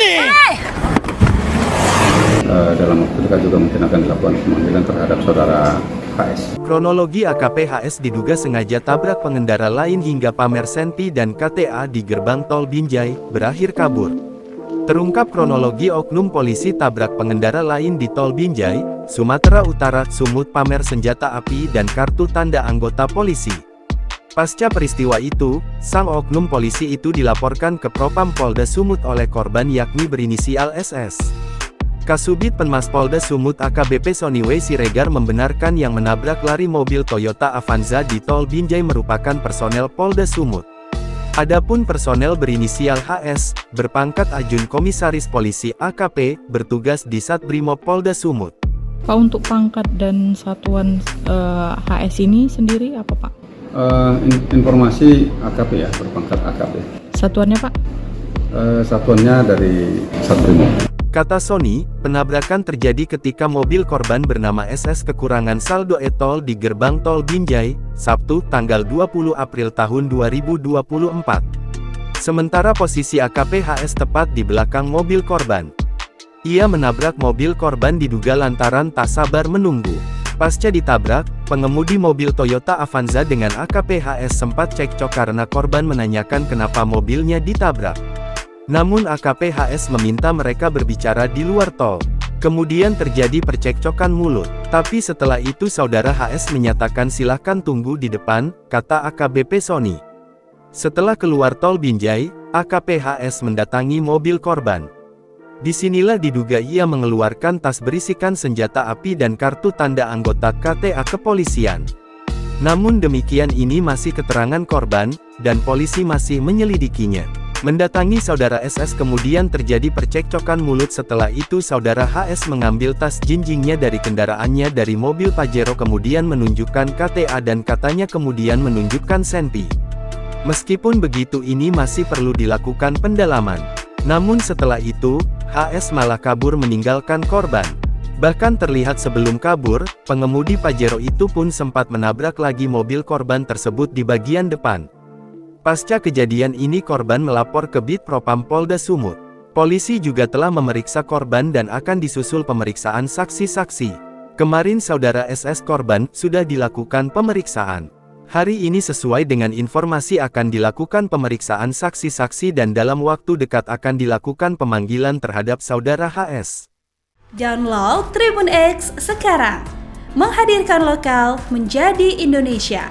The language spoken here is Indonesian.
ini? Dalam waktu dekat juga mungkin akan dilakukan pemanggilan terhadap saudara HS. Kronologi AKP HS diduga sengaja tabrak pengendara lain hingga pamer senpi dan KTA di gerbang tol Binjai, berakhir kabur. Terungkap kronologi oknum polisi tabrak pengendara lain di tol Binjai, Sumatera Utara, Sumut pamer senjata api dan kartu tanda anggota polisi. Pasca peristiwa itu, sang oknum polisi itu dilaporkan ke Propam Polda Sumut oleh korban yakni berinisial SS. Kasubit Penmas Polda Sumut AKBP Soniwe Siregar membenarkan yang menabrak lari mobil Toyota Avanza di tol Binjai merupakan personel Polda Sumut. Adapun personel berinisial HS, berpangkat Ajun Komisaris Polisi AKP, bertugas di Satbrimob Polda Sumut. Pak, untuk pangkat dan satuan HS ini sendiri apa Pak? Informasi AKP ya, berpangkat AKP. Satuannya Pak? Satuannya dari Satbrimob. Kata Sony, penabrakan terjadi ketika mobil korban bernama SS kekurangan saldo e-tol di gerbang tol Binjai, Sabtu, tanggal 20 April tahun 2024. Sementara posisi AKP HS tepat di belakang mobil korban. Ia menabrak mobil korban diduga lantaran tak sabar menunggu. Pasca ditabrak, pengemudi mobil Toyota Avanza dengan AKP HS sempat cekcok karena korban menanyakan kenapa mobilnya ditabrak. Namun AKP HS meminta mereka berbicara di luar tol. Kemudian terjadi percekcokan mulut. Tapi setelah itu saudara HS menyatakan silahkan tunggu di depan, kata AKBP Sony. Setelah keluar tol Binjai, AKP HS mendatangi mobil korban. Disinilah diduga ia mengeluarkan tas berisikan senjata api dan kartu tanda anggota KTA kepolisian. Namun demikian ini masih keterangan korban, dan polisi masih menyelidikinya. Mendatangi saudara SS kemudian terjadi percekcokan mulut. Setelah itu saudara HS mengambil tas jinjingnya dari kendaraannya dari mobil Pajero kemudian menunjukkan KTA dan katanya kemudian menunjukkan senpi. Meskipun begitu ini masih perlu dilakukan pendalaman. Namun setelah itu, HS malah kabur meninggalkan korban. Bahkan terlihat sebelum kabur, pengemudi Pajero itu pun sempat menabrak lagi mobil korban tersebut di bagian depan. Pasca kejadian ini korban melapor ke Bid Propam Polda Sumut. Polisi juga telah memeriksa korban dan akan disusul pemeriksaan saksi-saksi. Kemarin saudara SS korban sudah dilakukan pemeriksaan. Hari ini sesuai dengan informasi akan dilakukan pemeriksaan saksi-saksi dan dalam waktu dekat akan dilakukan pemanggilan terhadap saudara HS. Download Tribun X sekarang. Menghadirkan lokal menjadi Indonesia.